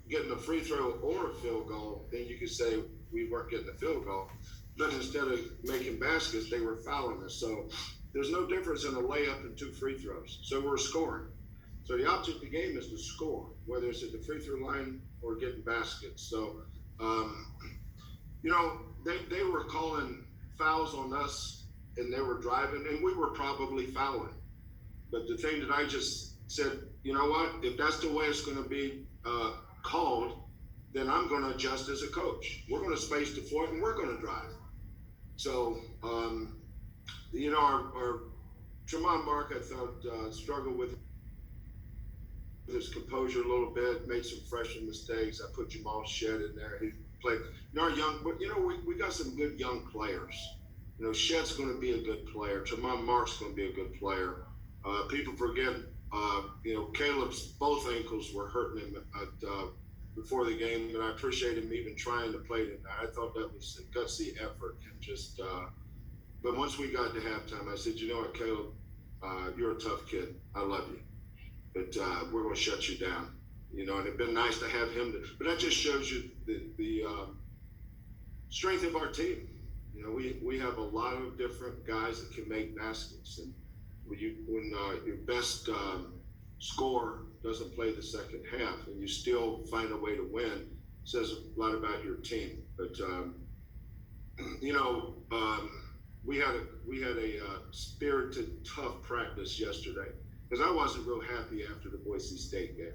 getting a free throw or a field goal, then you could say we weren't getting a field goal. But instead of making baskets, they were fouling us. So there's no difference in a layup and two free throws. So we're scoring. So the object of the game is to score, whether it's at the free throw line or getting baskets. So, um, they were calling fouls on us and they were driving, and we were probably fouling. But the thing that I just said, you know what, if that's the way it's going to be called, then I'm going to adjust as a coach. We're going to space the floor and we're going to drive. So, our Tremont Mark, I thought, struggled with his composure a little bit, made some freshman mistakes. I put Jamal Shed in there. He played. Our young, but we got some good young players. Shed's going to be a good player. Tremont Mark's going to be a good player. People forget, Caleb's both ankles were hurting him before the game, and I appreciate him even trying to play tonight. I thought that was a gutsy effort, and just. But once we got to halftime, I said, you know what, Caleb, you're a tough kid. I love you, but we're going to shut you down. And it'd been nice to have him. But that just shows you the strength of our team. We have a lot of different guys that can make baskets, and when your best scorer doesn't play the second half and you still find a way to win, it says a lot about your team. But we had a spirited, tough practice yesterday because I wasn't real happy after the Boise State game.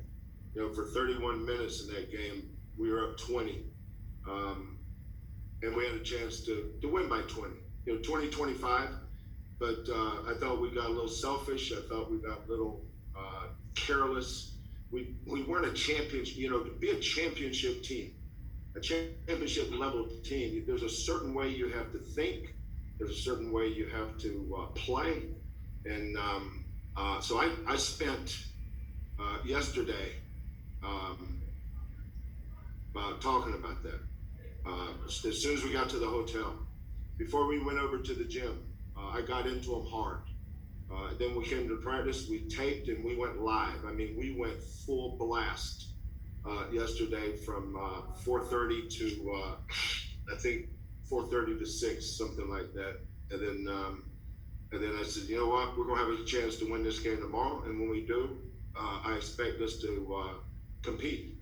For 31 minutes in that game, we were up 20. And we had a chance to win by 20, 20-25. But I thought we got a little selfish. I thought we got a little careless. We weren't a championship, to be a championship team, a championship level team, there's a certain way you have to think. There's a certain way you have to play. And so I spent yesterday talking about that. As soon as we got to the hotel, before we went over to the gym, I got into them hard. Then we came to practice, we taped, and we went live. I mean, we went full blast yesterday from 4:30 to, I think, 4:30 to 6, something like that. And then I said, you know what, we're going to have a chance to win this game tomorrow. And when we do, I expect us to compete.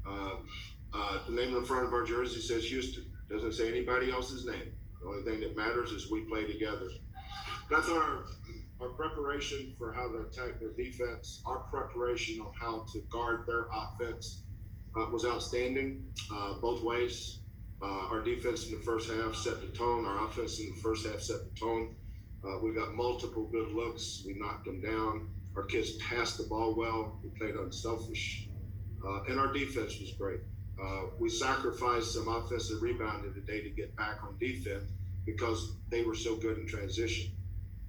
The name in front of our jersey says Houston. Doesn't say anybody else's name. The only thing that matters is we play together. But I thought our preparation for how to attack their defense, our preparation on how to guard their offense was outstanding both ways. Our defense in the first half set the tone. Our offense in the first half set the tone. We got multiple good looks. We knocked them down. Our kids passed the ball well. We played unselfish. And our defense was great. We sacrificed some offensive rebounding today to get back on defense because they were so good in transition.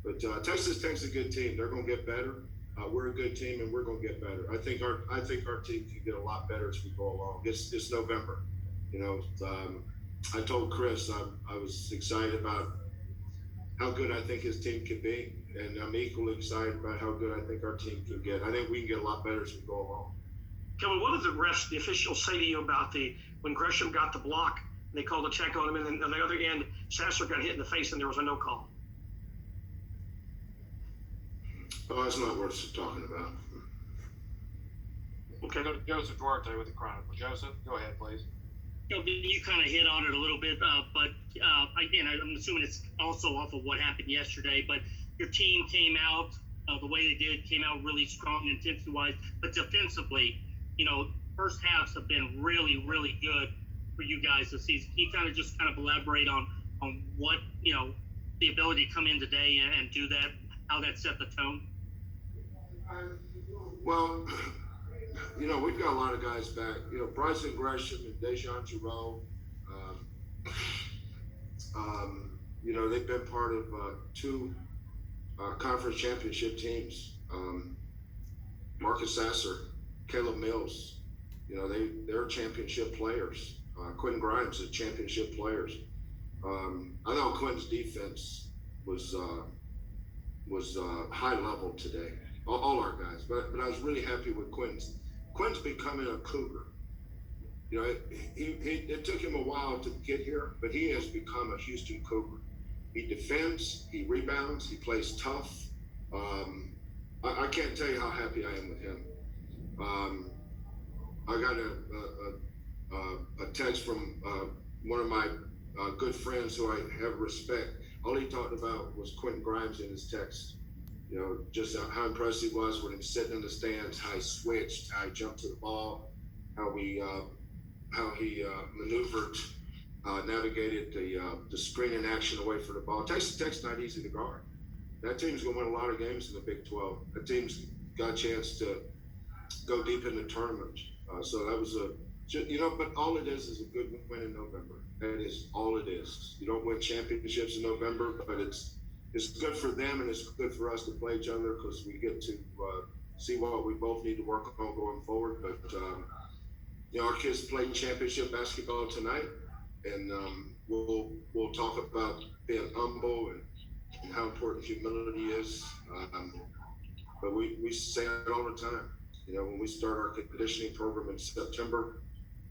But Texas Tech's a good team. They're going to get better. We're a good team, and we're going to get better. I think our team can get a lot better as we go along. It's November. I told Chris I was excited about how good I think his team can be, and I'm equally excited about how good I think our team can get. I think we can get a lot better as we go along. Kelvin, what did the officials say to you about when Gresham got the block and they called a check on him, and then on the other end, Sasser got hit in the face and there was a no call? Oh, it's not worth talking about. Okay, Joseph Duarte with the Chronicle. Joseph, go ahead, please. You kind of hit on it a little bit, but again, I'm assuming it's also off of what happened yesterday. But your team came out the way they did, came out really strong intensity-wise, but defensively, first halves have been really, really good for you guys this season. Can you kind of elaborate on what the ability to come in today and do that, how that set the tone? Well, we've got a lot of guys back. Bryson Gresham and Dejan Giroux, they've been part of two conference championship teams. Marcus Sasser, Caleb Mills, they're championship players. Quentin Grimes is championship players. I thought Quentin's defense was high level today. All our guys, but I was really happy with Quentin's becoming a Cougar. You know, it took him a while to get here, but he has become a Houston Cougar. He defends, he rebounds, he plays tough. I can't tell you how happy I am with him. I got a text from one of my good friends who I have respect. All he talked about was Quentin Grimes in his text. You know, just how impressed he was when he was sitting in the stands, how he switched, how he jumped to the ball, how he maneuvered, navigated the screening action away from the ball. Tech's not easy to guard. That team's going to win a lot of games in the Big 12. That team's got a chance to go deep in the tournament. So that was but all it is a good win in November. That is all it is. You don't win championships in November, but it's good for them and it's good for us to play each other because we get to see what we both need to work on going forward. But our kids play championship basketball tonight, and we'll talk about being humble and how important humility is. But we say it all the time. You know, when we start our conditioning program in September,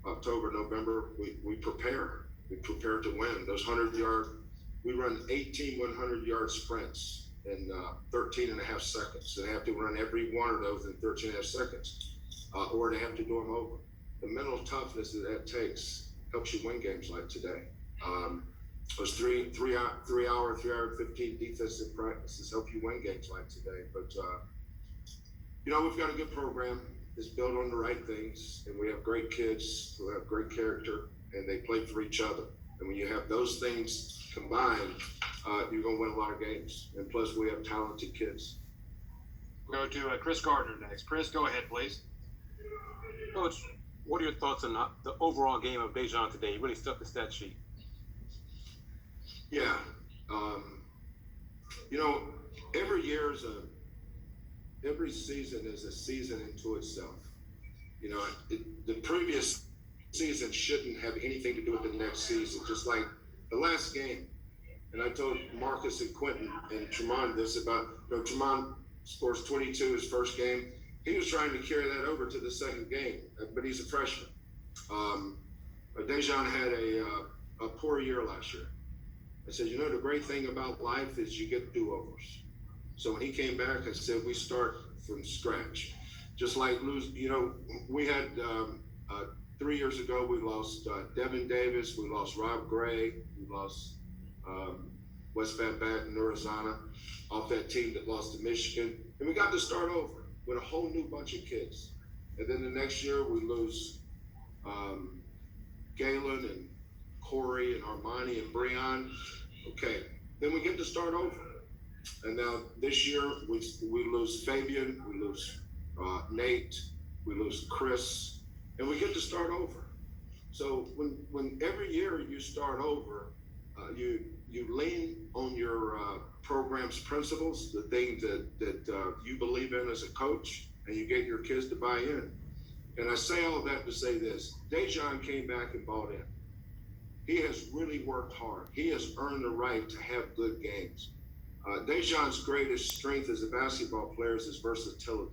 October, November, we prepare. We prepare to win. Those 100-yard, we run 18 100-yard sprints in 13 and a half seconds. They have to run every one of those in 13 and a half seconds, or they have to do them over. The mental toughness that takes helps you win games like today. Those three hour 15 defensive practices help you win games like today. But we've got a good program. It's built on the right things, and we have great kids who have great character, and they play for each other. And when you have those things combined, you're going to win a lot of games. And plus, we have talented kids. We'll go to Chris Gardner next. Chris, go ahead, please. Coach, what are your thoughts on the overall game of Dejan today? He really stuck the stat sheet. Yeah. Every season is a season into itself. The previous season shouldn't have anything to do with the next season, just like the last game. And I told Marcus and Quentin and Tremont this about, Tremont scores 22 his first game. He was trying to carry that over to the second game, but he's a freshman. Dejan had a poor year last year. I said, the great thing about life is you get do-overs. So when he came back, I said, we start from scratch. Just like we had 3 years ago, we lost Devin Davis, we lost Rob Gray, we lost West Van Bat and Arizona off that team that lost to Michigan. And we got to start over with a whole new bunch of kids. And then the next year we lose Galen and Corey and Armani and Breon. Okay, then we get to start over. And now this year we lose Fabian, we lose Nate, we lose Chris, and we get to start over. So when every year you start over, you lean on your program's principles, the things that you believe in as a coach, and you get your kids to buy in. And I say all that to say this: Dejan came back and bought in. He has really worked hard. He has earned the right to have good games. Dejan's greatest strength as a basketball player is his versatility.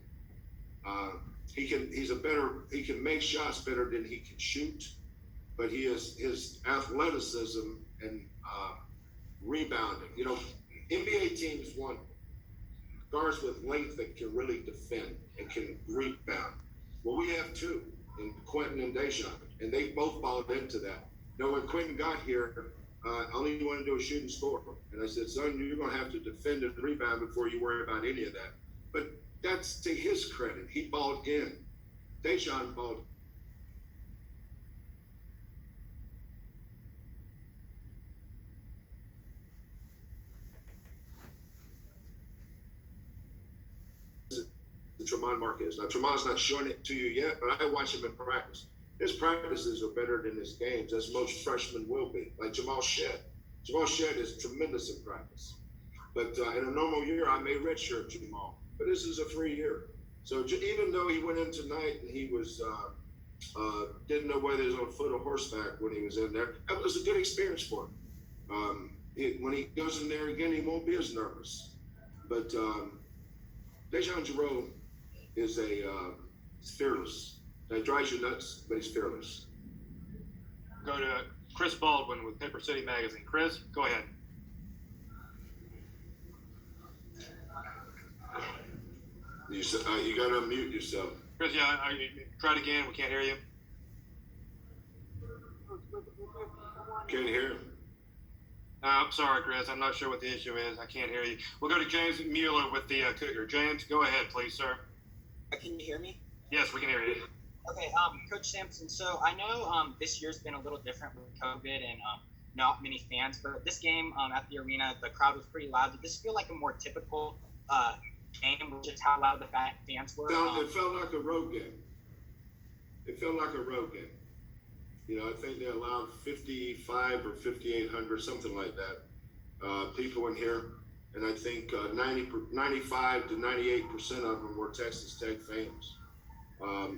He can make shots better than he can shoot, but his athleticism and rebounding. NBA teams want guards with length that can really defend and can rebound. Well, we have two in Quentin and Dejan, and they both bought into that. When Quentin got here, all he wanted to do was shoot and score. And I said, son, you're going to have to defend and rebound before you worry about any of that. But that's to his credit. He balled in. Dejan balled Tremont Marquez. Now, Tremont's not showing it to you yet, but I watch him in practice. His practices are better than his games, as most freshmen will be, like Jamal Shedd. Jamal Shedd is tremendous in practice. But in a normal year, I may redshirt Jamal. But this is a free year. So even though he went in tonight and he was didn't know whether he was on foot or horseback when he was in there, that was a good experience for him. When he goes in there again, he won't be as nervous. But Dejan is he's fearless. Now, he drives you nuts, but he's fearless. go to Chris Baldwin with Paper City Magazine. Chris, go ahead. You got to unmute yourself. Chris, yeah, try it again. We can't hear you. Can't hear him. I'm sorry, Chris. I'm not sure what the issue is. I can't hear you. We'll go to James Mueller with the Cougar. James, go ahead, please, sir. Can you hear me? Yes, we can hear you. Okay, Coach Sampson. So I know this year's been a little different with COVID and not many fans, but this game at the arena, the crowd was pretty loud. Did this feel like a more typical game, just how loud the fans were? It felt like a road game. It felt like a road game. You know, I think they allowed 55 or 5,800, something like that, people in here. And I think 95 to 98% of them were Texas Tech fans.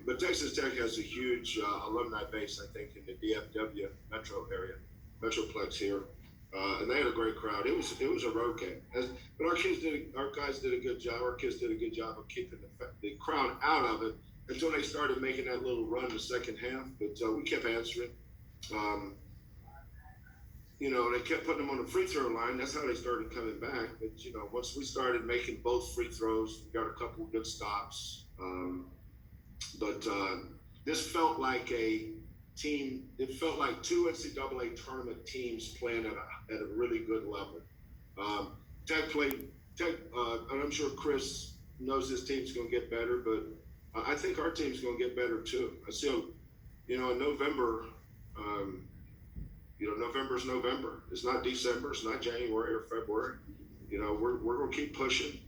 But Texas Tech has a huge alumni base, I think, in the DFW metro area, metroplex here. And they had a great crowd. It was a road game. But our guys did a good job. Our kids did a good job of keeping the crowd out of it until they started making that little run the second half. But we kept answering. You know, they kept putting them on the free throw line. That's how they started coming back. But, you know, once we started making both free throws, we got a couple of good stops. But this felt like a team. It felt like two NCAA tournament teams playing at a really good level. Tech, and I'm sure Chris knows his team's going to get better, but I think our team's going to get better too. So, you know, in November, November's November. It's not December. It's not January or February. You know, we're going to keep pushing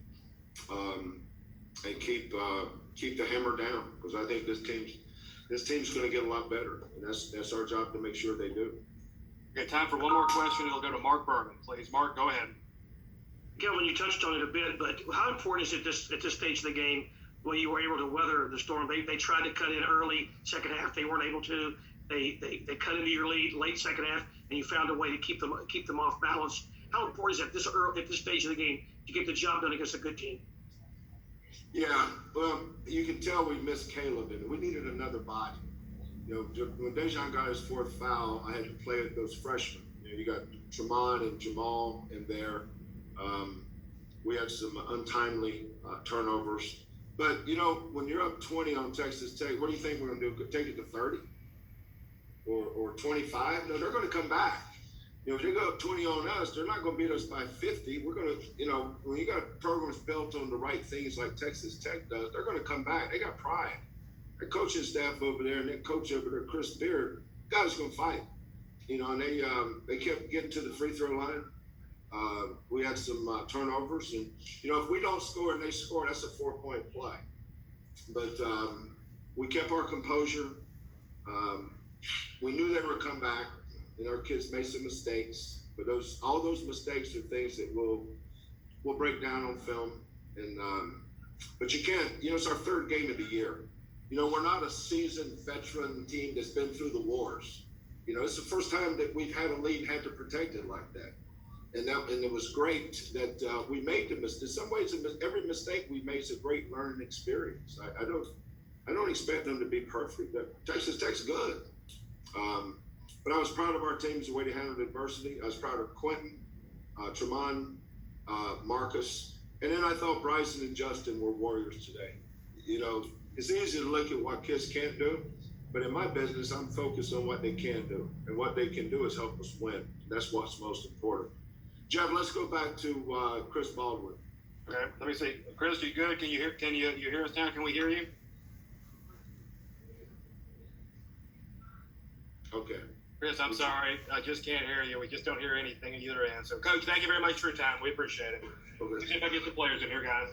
and keep the hammer down, because I think this team's going to get a lot better, and that's our job to make sure they do. Okay, time for one more question. It'll go to Mark Berman, please. Mark, go ahead. Kelvin, you touched on it a bit, but how important is it at this stage of the game when you were able to weather the storm? They tried to cut in early, second half they weren't able to. They cut into your lead late second half, and you found a way to keep them off balance. How important is it at this stage of the game to get the job done against a good team? Yeah, well, you can tell we missed Caleb, and we needed another body. You know, when Dejan got his fourth foul, I had to play with those freshmen. You know, you got Tremont and Jamal in there. We had some untimely turnovers. But, you know, when you're up 20 on Texas Tech, what do you think we're going to do? Take it to 30? Or 25? No, they're going to come back. You know, if they go up 20 on us, they're not going to beat us by 50. We're going to, you know, when you got programs built on the right things like Texas Tech does, they're going to come back. They got pride. The coaching staff over there and that coach over there, Chris Beard, guys going to fight. You know, and they kept getting to the free throw line. We had some turnovers, and you know, if we don't score and they score, that's a 4-point play. But we kept our composure. We knew they would come back, and our kids made some mistakes. But all those mistakes are things that we'll break down on film. And but you can't. You know, it's our third game of the year. You know, we're not a seasoned veteran team that's been through the wars. You know, it's the first time that we've had a lead and had to protect it like that. And it was great that we made the mistake. In some ways, every mistake we made is a great learning experience. I don't expect them to be perfect. Texas Tech's good. But I was proud of our teams, the way they handled adversity. I was proud of Quentin, Tremont, Marcus. And then I thought Bryson and Justin were warriors today. You know, it's easy to look at what kids can't do. But in my business, I'm focused on what they can do. And what they can do is help us win. That's what's most important. Jeff, let's go back to Chris Baldwin. Okay, let me see. Chris, you good? Can you hear us now? Can we hear you? Okay. Chris, I'm sorry. I just can't hear you. We just don't hear anything at either end. So, Coach, thank you very much for your time. We appreciate it. Okay. Let's see if I get the players in here, guys.